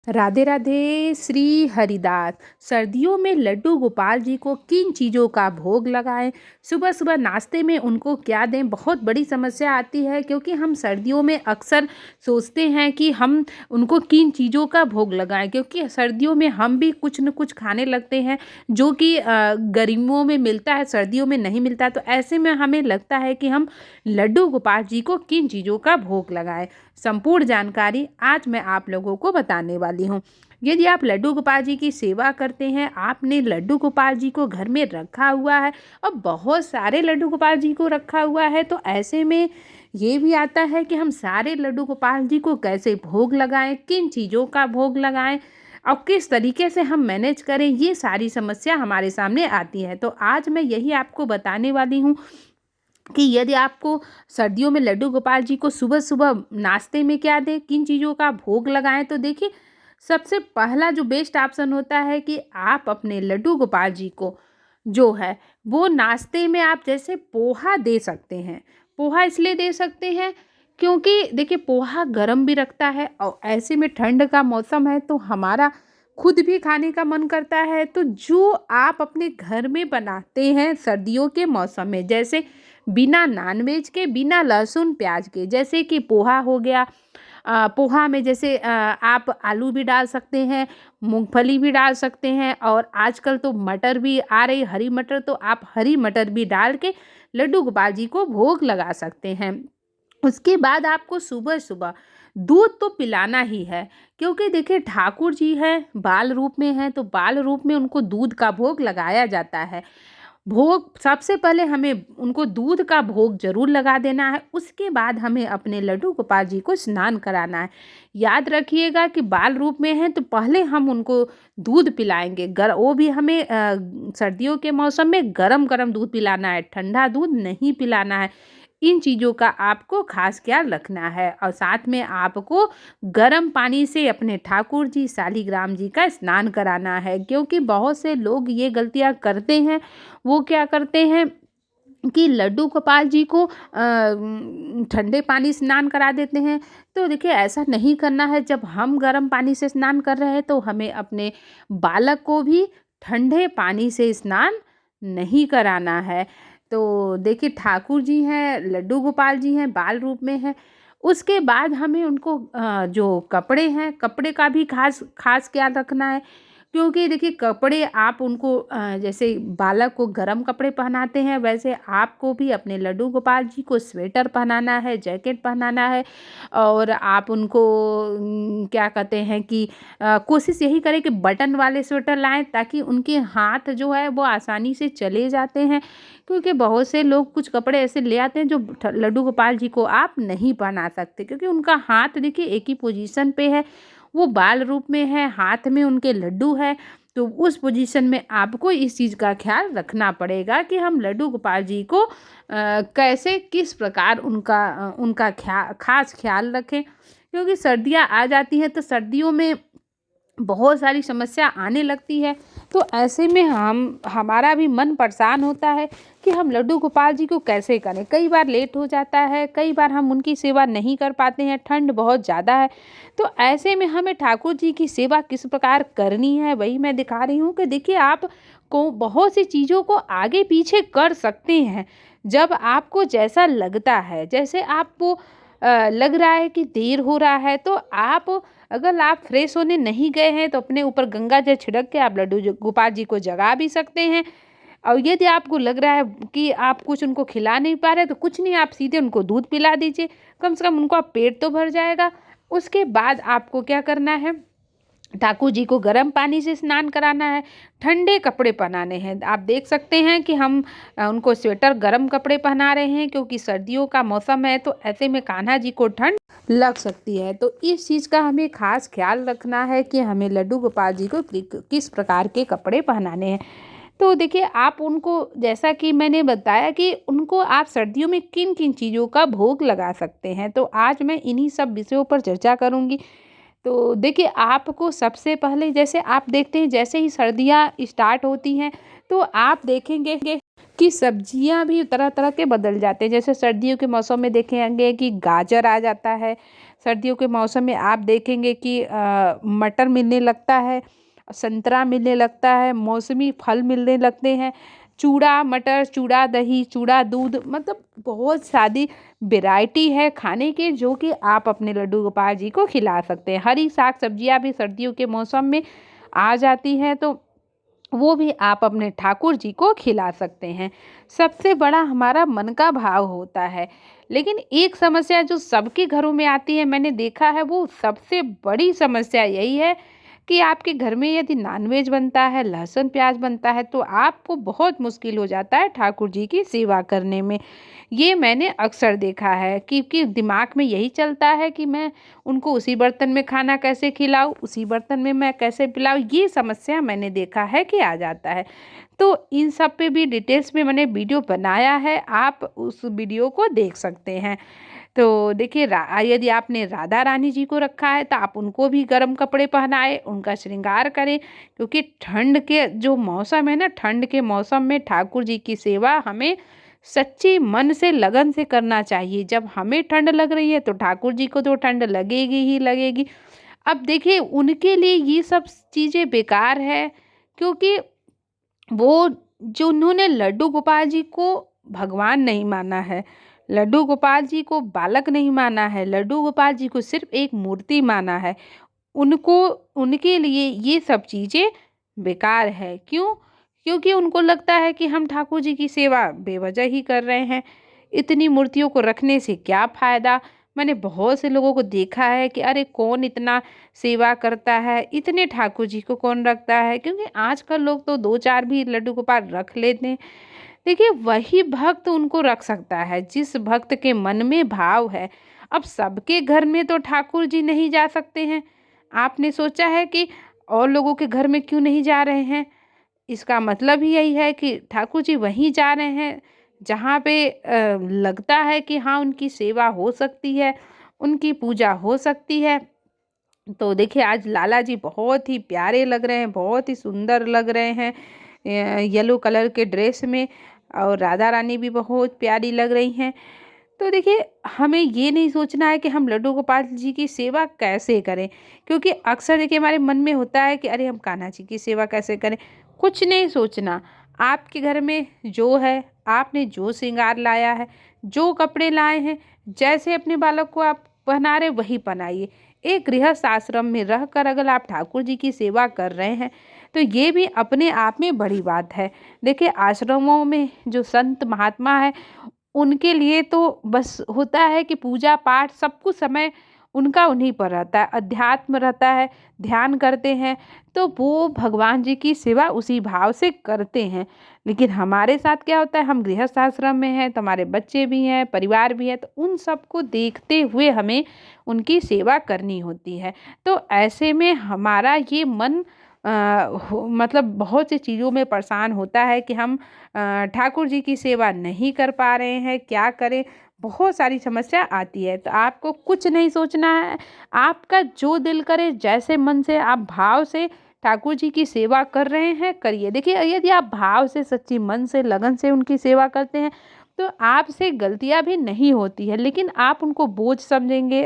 राधे राधे। श्री हरिदास। सर्दियों में लड्डू गोपाल जी को किन चीज़ों का भोग लगाएं, सुबह सुबह नाश्ते में उनको क्या दें, बहुत बड़ी समस्या आती है। क्योंकि हम सर्दियों में अक्सर सोचते हैं कि हम उनको किन चीज़ों का भोग लगाएं, क्योंकि सर्दियों में हम भी कुछ न कुछ खाने लगते हैं जो कि गर्मियों में मिलता है, सर्दियों में नहीं मिलता। तो ऐसे में हमें लगता है कि हम लड्डू गोपाल जी को किन चीज़ों का भोग लगाएं। संपूर्ण जानकारी आज मैं आप लोगों को बताने वाली हूँ। यदि आप लड्डू गोपाल जी की सेवा करते हैं, आपने लड्डू गोपाल जी को घर में रखा हुआ है और बहुत सारे लड्डू गोपाल जी को रखा हुआ है, तो ऐसे में ये भी आता है कि हम सारे लड्डू गोपाल जी को कैसे भोग लगाएं, किन चीज़ों का भोग लगाएं और किस तरीके से हम मैनेज करें, ये सारी समस्या हमारे सामने आती है। तो आज मैं यही आपको बताने वाली हूँ कि यदि आपको सर्दियों में लड्डू गोपाल जी को सुबह सुबह नाश्ते में क्या दें, किन चीज़ों का भोग लगाएं। तो देखिए, सबसे पहला जो बेस्ट ऑप्शन होता है कि आप अपने लड्डू गोपाल जी को जो है वो नाश्ते में आप जैसे पोहा दे सकते हैं। पोहा इसलिए दे सकते हैं क्योंकि देखिए, पोहा गर्म भी रखता है और ऐसे में ठंड का मौसम है तो हमारा खुद भी खाने का मन करता है। तो जो आप अपने घर में बनाते हैं सर्दियों के मौसम में, जैसे बिना नॉनवेज के, बिना लहसुन प्याज के, जैसे कि पोहा हो गया। पोहा में जैसे आप आलू भी डाल सकते हैं, मूंगफली भी डाल सकते हैं और आजकल तो मटर भी आ रही, हरी मटर, तो आप हरी मटर भी डाल के लड्डू गोपाल जी को भोग लगा सकते हैं। उसके बाद आपको सुबह सुबह दूध तो पिलाना ही है, क्योंकि देखिए ठाकुर जी है, बाल रूप में है, तो बाल रूप में उनको दूध का भोग लगाया जाता है। भोग सबसे पहले हमें उनको दूध का भोग जरूर लगा देना है। उसके बाद हमें अपने लड्डू गोपाल जी को स्नान कराना है। याद रखिएगा कि बाल रूप में है तो पहले हम उनको दूध पिलाएंगे। वो भी हमें सर्दियों के मौसम में गरम गरम दूध पिलाना है, ठंडा दूध नहीं पिलाना है। इन चीज़ों का आपको खास ख्याल रखना है और साथ में आपको गर्म पानी से अपने ठाकुर जी शालिग्राम जी का स्नान कराना है। क्योंकि बहुत से लोग ये गलतियां करते हैं, वो क्या करते हैं कि लड्डू गोपाल जी को ठंडे पानी स्नान करा देते हैं। तो देखिए, ऐसा नहीं करना है। जब हम गर्म पानी से स्नान कर रहे हैं तो हमें अपने बालक को भी ठंडे पानी से स्नान नहीं कराना है। तो देखिए, ठाकुर जी हैं, लड्डू गोपाल जी हैं, बाल रूप में हैं। उसके बाद हमें उनको जो कपड़े हैं, कपड़े का भी खास खास ख्याल रखना है। क्योंकि देखिए, कपड़े आप उनको जैसे बालक को गर्म कपड़े पहनाते हैं, वैसे आपको भी अपने लड्डू गोपाल जी को स्वेटर पहनाना है, जैकेट पहनाना है। और आप उनको क्या कहते हैं कि कोशिश यही करें कि बटन वाले स्वेटर लाएं, ताकि उनके हाथ जो है वो आसानी से चले जाते हैं। क्योंकि बहुत से लोग कुछ कपड़े ऐसे ले आते हैं जो लड्डू गोपाल जी को आप नहीं पहना सकते, क्योंकि उनका हाथ देखिए एक ही पोजीशन पे है, वो बाल रूप में है, हाथ में उनके लड्डू है। तो उस पोजीशन में आपको इस चीज़ का ख्याल रखना पड़ेगा कि हम लड्डू गोपाल जी को कैसे, किस प्रकार उनका खास ख्याल रखें। क्योंकि सर्दियाँ आ जाती हैं तो सर्दियों में बहुत सारी समस्या आने लगती है। तो ऐसे में हमारा भी मन परेशान होता है कि हम लड्डू गोपाल जी को कैसे करें। कई बार लेट हो जाता है, कई बार हम उनकी सेवा नहीं कर पाते हैं, ठंड बहुत ज़्यादा है। तो ऐसे में हमें ठाकुर जी की सेवा किस प्रकार करनी है, वही मैं दिखा रही हूँ कि देखिए, आप को बहुत सी चीज़ों को आगे पीछे कर सकते हैं जब आपको जैसा लगता है। जैसे आपको लग रहा है कि देर हो रहा है, तो अगर आप फ्रेश होने नहीं गए हैं तो अपने ऊपर गंगा जल छिड़क के आप लड्डू गोपाल जी को जगा भी सकते हैं। और यदि आपको लग रहा है कि आप कुछ उनको खिला नहीं पा रहे, तो कुछ नहीं, आप सीधे उनको दूध पिला दीजिए, कम से कम उनका पेट तो भर जाएगा। उसके बाद आपको क्या करना है, ठाकुर जी को गर्म पानी से स्नान कराना है, ठंडे कपड़े पहनाने हैं। आप देख सकते हैं कि हम उनको स्वेटर, गर्म कपड़े पहना रहे हैं, क्योंकि सर्दियों का मौसम है तो ऐसे में कान्हा जी को ठंड लग सकती है। तो इस चीज़ का हमें खास ख्याल रखना है कि हमें लड्डू गोपाल जी को किस प्रकार के कपड़े पहनाने हैं। तो देखिए, आप उनको, जैसा कि मैंने बताया कि उनको आप सर्दियों में किन किन चीज़ों का भोग लगा सकते हैं, तो आज मैं इन्हीं सब विषयों पर चर्चा करूँगी। तो देखिए, आपको सबसे पहले, जैसे आप देखते हैं, जैसे ही सर्दियाँ स्टार्ट होती हैं तो आप देखेंगे कि सब्जियां भी तरह तरह के बदल जाते हैं। जैसे सर्दियों के मौसम में देखेंगे कि गाजर आ जाता है, सर्दियों के मौसम में आप देखेंगे कि मटर मिलने लगता है, संतरा मिलने लगता है, मौसमी फल मिलने लगते हैं, चूड़ा मटर, चूड़ा दही, चूड़ा दूध, मतलब बहुत सारी वैरायटी है खाने के जो कि आप अपने लड्डू गोपाल जी को खिला सकते हैं। हरी साग सब्जियां भी सर्दियों के मौसम में आ जाती हैं, तो वो भी आप अपने ठाकुर जी को खिला सकते हैं। सबसे बड़ा हमारा मन का भाव होता है। लेकिन एक समस्या जो सबके घरों में आती है, मैंने देखा है, वो सबसे बड़ी समस्या यही है कि आपके घर में यदि नॉनवेज बनता है, लहसुन प्याज बनता है, तो आपको बहुत मुश्किल हो जाता है ठाकुर जी की सेवा करने में। ये मैंने अक्सर देखा है, क्योंकि दिमाग में यही चलता है कि मैं उनको उसी बर्तन में खाना कैसे खिलाऊं, उसी बर्तन में मैं कैसे पिलाऊं, ये समस्या मैंने देखा है कि आ जाता है। तो इन सब पे भी डिटेल्स में मैंने वीडियो बनाया है, आप उस वीडियो को देख सकते हैं। तो देखिए, यदि आपने राधा रानी जी को रखा है तो आप उनको भी गर्म कपड़े पहनाएं, उनका श्रृंगार करें, क्योंकि ठंड के जो मौसम है ना, ठंड के मौसम में ठाकुर जी की सेवा हमें सच्ची मन से लगन से करना चाहिए। जब हमें ठंड लग रही है तो ठाकुर जी को तो ठंड लगेगी ही लगेगी। अब देखिए, उनके लिए ये सब चीज़ें बेकार है, क्योंकि वो जो उन्होंने लड्डू गोपाल जी को भगवान नहीं माना है, लड्डू गोपाल जी को बालक नहीं माना है, लड्डू गोपाल जी को सिर्फ एक मूर्ति माना है। उनको, उनके लिए ये सब चीज़ें बेकार है। क्यों? क्योंकि उनको लगता है कि हम ठाकुर जी की सेवा बेवजह ही कर रहे हैं, इतनी मूर्तियों को रखने से क्या फ़ायदा। मैंने बहुत से लोगों को देखा है कि अरे कौन इतना सेवा करता है, इतने ठाकुर जी को कौन रखता है, क्योंकि आजकल लोग तो दो चार भी लड्डू गोपाल रख लेते हैं। देखिए, वही भक्त उनको रख सकता है जिस भक्त के मन में भाव है। अब सबके घर में तो ठाकुर जी नहीं जा सकते हैं। आपने सोचा है कि और लोगों के घर में क्यों नहीं जा रहे हैं? इसका मतलब ही यही है कि ठाकुर जी वहीं जा रहे हैं जहाँ पे लगता है कि हाँ, उनकी सेवा हो सकती है, उनकी पूजा हो सकती है। तो देखिए, आज लाला जी बहुत ही प्यारे लग रहे हैं, बहुत ही सुंदर लग रहे हैं येलो कलर के ड्रेस में, और राधा रानी भी बहुत प्यारी लग रही हैं। तो देखिए, हमें ये नहीं सोचना है कि हम लड्डू गोपाल जी की सेवा कैसे करें, क्योंकि अक्सर देखिए हमारे मन में होता है कि अरे हम कान्हा जी की सेवा कैसे करें। कुछ नहीं सोचना, आपके घर में जो है, आपने जो श्रृंगार लाया है, जो कपड़े लाए हैं, जैसे अपने बालक को आप पहना रहे वही पहनाइए। एक गृहस्थ आश्रम में रहकर अगर आप ठाकुर जी की सेवा कर रहे हैं तो ये भी अपने आप में बड़ी बात है। देखिए, आश्रमों में जो संत महात्मा है, उनके लिए तो बस होता है कि पूजा पाठ सब कुछ समय उनका उन्हीं पर रहता है, अध्यात्म रहता है, ध्यान करते हैं, तो वो भगवान जी की सेवा उसी भाव से करते हैं। लेकिन हमारे साथ क्या होता है, हम गृहस्थ आश्रम में हैं तो हमारे बच्चे भी हैं, परिवार भी है, तो उन सबको देखते हुए हमें उनकी सेवा करनी होती है। तो ऐसे में हमारा ये मन मतलब बहुत सी चीज़ों में परेशान होता है कि हम ठाकुर जी की सेवा नहीं कर पा रहे हैं, क्या करें, बहुत सारी समस्या आती है। तो आपको कुछ नहीं सोचना है, आपका जो दिल करे, जैसे मन से आप भाव से ठाकुर जी की सेवा कर रहे हैं, करिए। देखिए, यदि आप भाव से, सच्ची मन से, लगन से उनकी सेवा करते हैं तो आपसे गलतियां भी नहीं होती है, लेकिन आप उनको बोझ समझेंगे,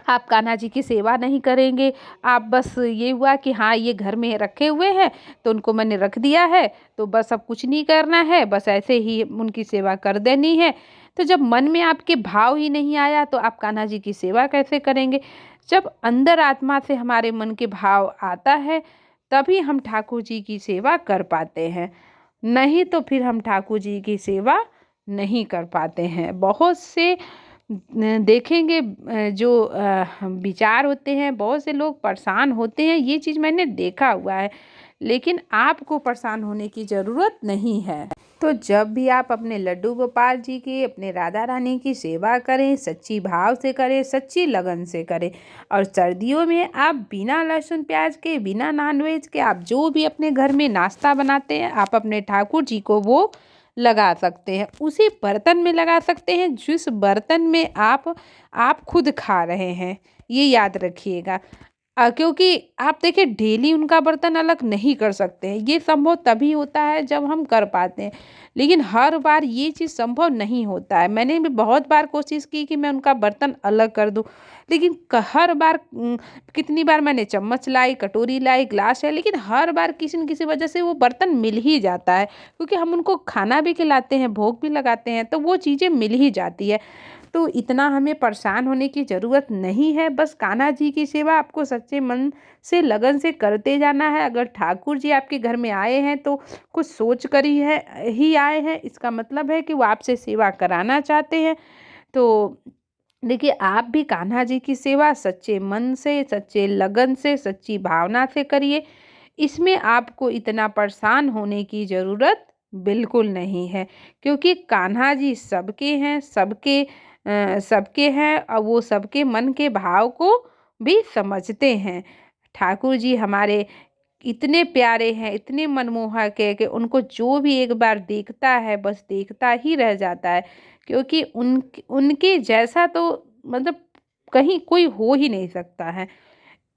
आप कान्हा जी की सेवा नहीं करेंगे। आप बस ये हुआ कि हाँ, ये घर में रखे हुए हैं तो उनको मैंने रख दिया है, तो बस अब कुछ नहीं करना है, बस ऐसे ही उनकी सेवा कर देनी है। तो जब मन में आपके भाव ही नहीं आया तो आप कान्हा जी की सेवा कैसे करेंगे? जब अंदर आत्मा से हमारे मन के भाव आता है तभी हम ठाकुर जी की सेवा कर पाते हैं, नहीं तो फिर हम ठाकुर जी की सेवा नहीं कर पाते हैं। बहुत से देखेंगे जो विचार होते हैं, बहुत से लोग परेशान होते हैं, ये चीज़ मैंने देखा हुआ है, लेकिन आपको परेशान होने की ज़रूरत नहीं है। तो जब भी आप अपने लड्डू गोपाल जी की, अपने राधा रानी की सेवा करें, सच्ची भाव से करें, सच्ची लगन से करें। और सर्दियों में आप बिना लहसुन प्याज के, बिना नॉनवेज के, आप जो भी अपने घर में नाश्ता बनाते हैं, आप अपने ठाकुर जी को वो लगा सकते हैं, उसी बर्तन में लगा सकते हैं जिस बर्तन में आप खुद खा रहे हैं, ये याद रखिएगा। क्योंकि आप देखिए डेली उनका बर्तन अलग नहीं कर सकते हैं, ये संभव तभी होता है जब हम कर पाते हैं। लेकिन हर बार ये चीज़ संभव नहीं होता है। मैंने भी बहुत बार कोशिश की कि मैं उनका बर्तन अलग कर दूँ, लेकिन हर बार कितनी बार मैंने चम्मच लाई, कटोरी लाई, ग्लास है, लेकिन हर बार किसी न किसी वजह से वो बर्तन मिल ही जाता है, क्योंकि हम उनको खाना भी खिलाते हैं, भोग भी लगाते हैं, तो वो चीज़ें मिल ही जाती है। तो इतना हमें परेशान होने की ज़रूरत नहीं है, बस कान्हा जी की सेवा आपको सच्चे मन से लगन से करते जाना है। अगर ठाकुर जी आपके घर में आए हैं तो कुछ सोच कर ही आए हैं, इसका मतलब है कि वो आपसे सेवा कराना चाहते हैं। तो देखिए आप भी कान्हा जी की सेवा सच्चे मन से, सच्चे लगन से, सच्ची भावना से करिए। इसमें आपको इतना परेशान होने की ज़रूरत बिल्कुल नहीं है, क्योंकि कान्हा जी सबके हैं, सबके हैं और वो सबके मन के भाव को भी समझते हैं। ठाकुर जी हमारे इतने प्यारे हैं, इतने मनमोहक है कि उनको जो भी एक बार देखता है बस देखता ही रह जाता है, क्योंकि उनके जैसा तो मतलब कहीं कोई हो ही नहीं सकता है।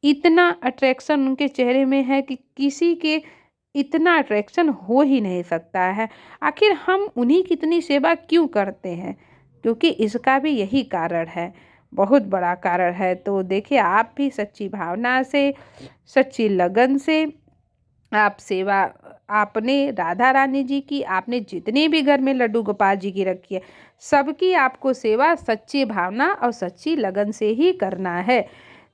इतना अट्रैक्शन उनके चेहरे में है कि किसी के इतना अट्रैक्शन हो ही नहीं सकता है। आखिर हम उन्हीं की इतनी सेवा क्यों करते हैं? क्योंकि इसका भी यही कारण है, बहुत बड़ा कारण है। तो देखिए आप भी सच्ची भावना से, सच्ची लगन से आप सेवा आपने राधा रानी जी की, आपने जितने भी घर में लड्डू गोपाल जी की रखी है, सबकी आपको सेवा सच्ची भावना और सच्ची लगन से ही करना है।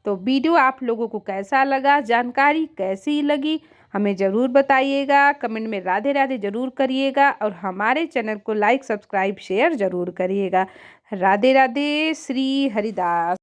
तो वीडियो आप लोगों को कैसा लगा, जानकारी कैसी लगी, हमें ज़रूर बताइएगा। कमेंट में राधे राधे ज़रूर करिएगा और हमारे चैनल को लाइक, सब्सक्राइब, शेयर ज़रूर करिएगा। राधे राधे, श्री हरिदास।